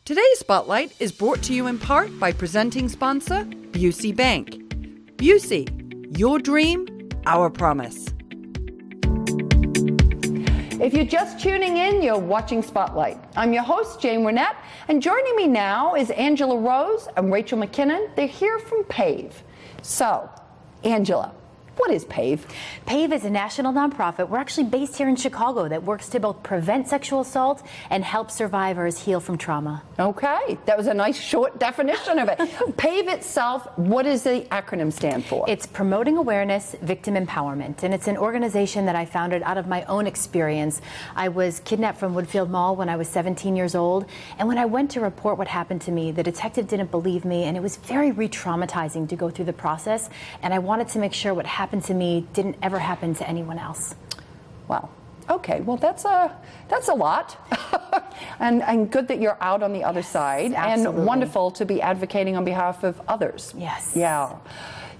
Today's Spotlight is brought to you in part by presenting sponsor, Busey Bank. Busey, your dream, our promise. If you're just tuning in, you're watching Spotlight. I'm your host, Jane Wynette, and joining me now is Angela Rose and Rachel McKinnon. They're here from Pave. So, Angela, what is Pave? Pave is a national nonprofit. We're actually based here in Chicago that works to both prevent sexual assault and help survivors heal from trauma. Okay, that was a nice short definition of it. Pave itself, what does the acronym stand for? It's Promoting Awareness, Victim Empowerment, and it's an organization that I founded out of my own experience. I was kidnapped from Woodfield Mall when I was 17 years old, and when I went to report what happened to me, the detective didn't believe me, and it was very re-traumatizing to go through the process, and I wanted to make sure what happened to me didn't ever happen to anyone else. Wow. Okay, well that's a lot, and good that you're out on the other side, absolutely. And wonderful to be advocating on behalf of others. Yes. Yeah.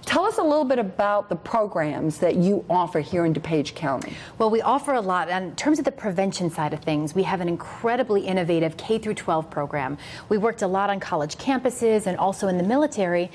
Tell us a little bit about the programs that you offer here in Dupage County. Well, we offer a lot. In terms of the prevention side of things, we have an incredibly innovative K-12 program. We worked a lot on college campuses and also in the military.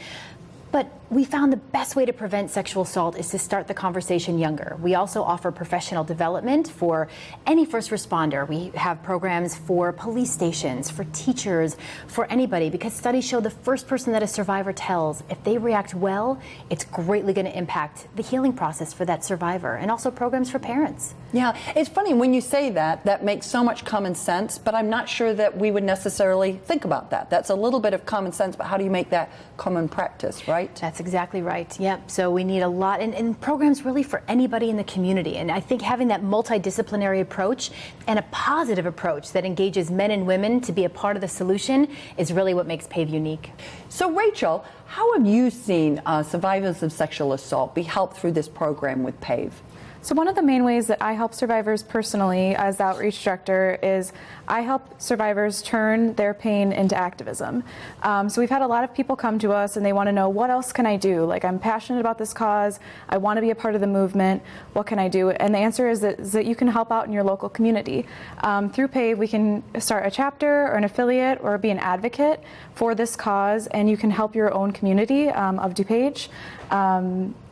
But we found the best way to prevent sexual assault is to start the conversation younger. We also offer professional development for any first responder. We have programs for police stations, for teachers, for anybody, because studies show the first person that a survivor tells, if they react well, it's greatly going to impact the healing process for that survivor, and also programs for parents. Yeah, it's funny when you say that, that makes so much common sense, but I'm not sure that we would necessarily think about that. That's a little bit of common sense, but how do you make that common practice, right? That's exactly right. Yep. So we need a lot, and programs really for anybody in the community. And I think having that multidisciplinary approach and a positive approach that engages men and women to be a part of the solution is really what makes Pave unique. So Rachel, how have you seen survivors of sexual assault be helped through this program with Pave? So one of the main ways that I help survivors personally as the outreach director is I help survivors turn their pain into activism. So we've had a lot of people come to us and they want to know, what else can I do? Like, I'm passionate about this cause. I want to be a part of the movement. What can I do? And the answer is that you can help out in your local community. Through Pave, we can start a chapter or an affiliate or be an advocate for this cause, and you can help your own community of Dupage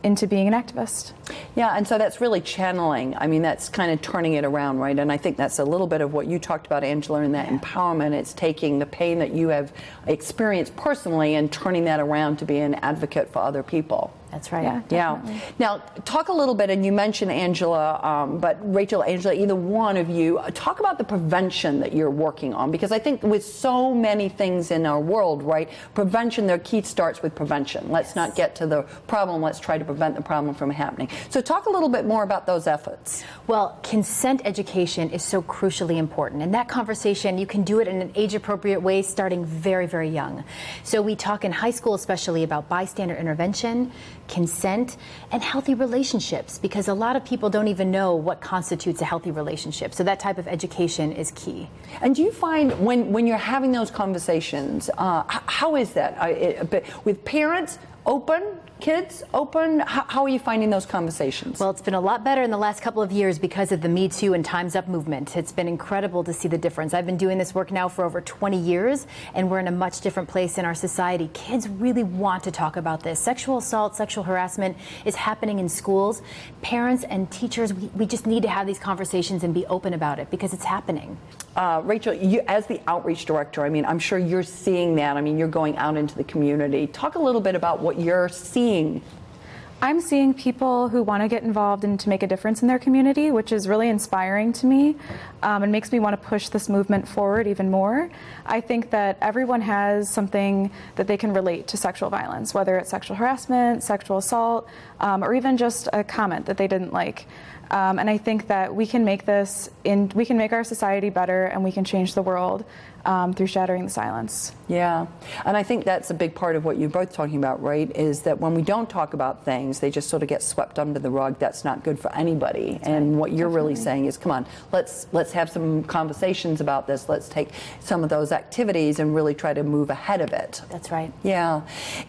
into being an activist. Yeah, and so that's really channeling. I mean, that's kind of turning it around, right? And I think that's a little bit of what you talked about, Angela, in that empowerment. It's taking the pain that you have experienced personally and turning that around to be an advocate for other people. That's right. Yeah. Now, talk a little bit, and you mentioned Angela, but Rachel, Angela, either one of you, talk about the prevention that you're working on, because I think with so many things in our world, right, prevention, their key starts with prevention. Let's not get to the problem, let's try to prevent the problem from happening. So talk a little bit more about those efforts. Well, consent education is so crucially important, and that conversation, you can do it in an age-appropriate way starting very, very young. So we talk in high school especially about bystander intervention, consent, and healthy relationships, because a lot of people don't even know what constitutes a healthy relationship. So that type of education is key. And do you find when you're having those conversations, how is that? With parents, open? Kids open? How are you finding those conversations? Well, it's been a lot better in the last couple of years because of the Me Too and Time's Up movement. It's been incredible to see the difference. I've been doing this work now for over 20 years, and we're in a much different place in our society. Kids really want to talk about this. Sexual assault, sexual harassment is happening in schools. Parents and teachers, we just need to have these conversations and be open about it because it's happening. Rachel, you, as the outreach director, I mean, I'm sure you're seeing that. I mean, you're going out into the community. Talk a little bit about what you're seeing. I'm seeing people who want to get involved and to make a difference in their community, which is really inspiring to me and makes me want to push this movement forward even more. I think that everyone has something that they can relate to sexual violence, whether it's sexual harassment, sexual assault, or even just a comment that they didn't like. And I think that we can make we can make our society better, and we can change the world through shattering the silence. Yeah, and I think that's a big part of what you're both talking about, right, is that when we don't talk about things, they just sort of get swept under the rug. That's not good for anybody. That's and right. What you're Definitely. Really saying is, come on, let's have some conversations about this. Let's take some of those activities and really try to move ahead of it. That's right. Yeah.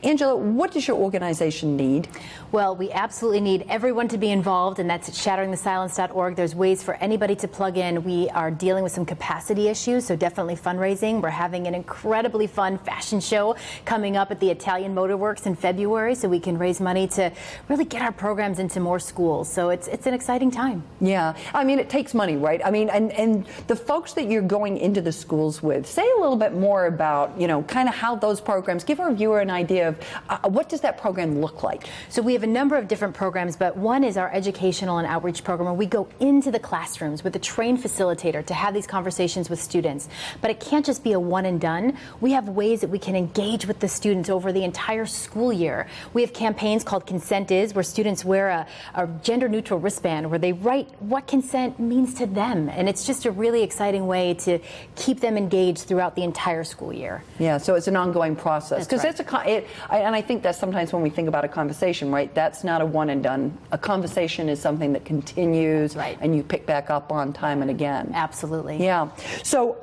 Angela, what does your organization need? Well, we absolutely need everyone to be involved, and that's at shatteringthesilence.org. There's ways for anybody to plug in. We are dealing with some capacity issues, so definitely fundraising fundraising. We're having an incredibly fun fashion show coming up at the Italian Motor Works in February, so we can raise money to really get our programs into more schools. So it's an exciting time. Yeah, I mean, it takes money, right? I mean, and the folks that you're going into the schools with, say a little bit more about, you know, kind of how those programs, give our viewer an idea of what does that program look like? So we have a number of different programs, but one is our educational and outreach program where we go into the classrooms with a trained facilitator to have these conversations with students. But it can't just be a one and done. We have ways that we can engage with the students over the entire school year. We have campaigns called Consent Is, where students wear a gender-neutral wristband where they write what consent means to them. And it's just a really exciting way to keep them engaged throughout the entire school year. Yeah, so it's an ongoing process. Because That's right. and I think that sometimes when we think about a conversation, right, that's not a one and done. A conversation is something that continues, Right. and you pick back up on time and again. Absolutely. Yeah. So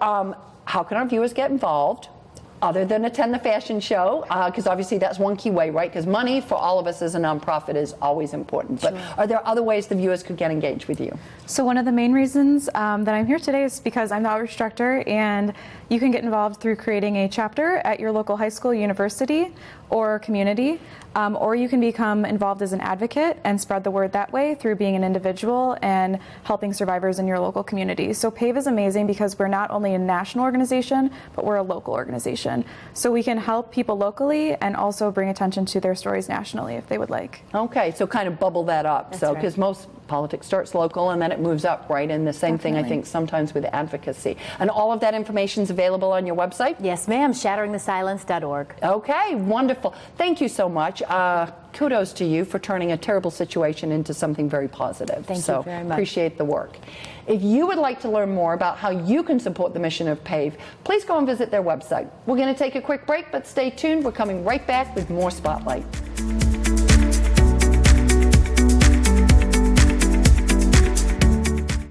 how can our viewers get involved? Other than attend the fashion show, because obviously that's one key way, right? Because money for all of us as a nonprofit is always important. But are there other ways the viewers could get engaged with you? So one of the main reasons that I'm here today is because I'm the outreach director, and you can get involved through creating a chapter at your local high school, university, or community, or you can become involved as an advocate and spread the word that way through being an individual and helping survivors in your local community. So PAVE is amazing because we're not only a national organization, but we're a local organization. So we can help people locally and also bring attention to their stories nationally if they would like. Okay, so kind of bubble that up. That's So right. because most politics starts local and then it moves up, right? And the same thing I Definitely. think sometimes with advocacy. And all of that information is available on your website? Yes, ma'am. ShatteringTheSilence.org. Okay, wonderful. Thank you so much. Kudos to you for turning a terrible situation into something very positive. Thank you so very much. Appreciate the work. If you would like to learn more about how you can support the mission of PAVE, please go and visit their website. We're going to take a quick break, but stay tuned. We're coming right back with more Spotlight.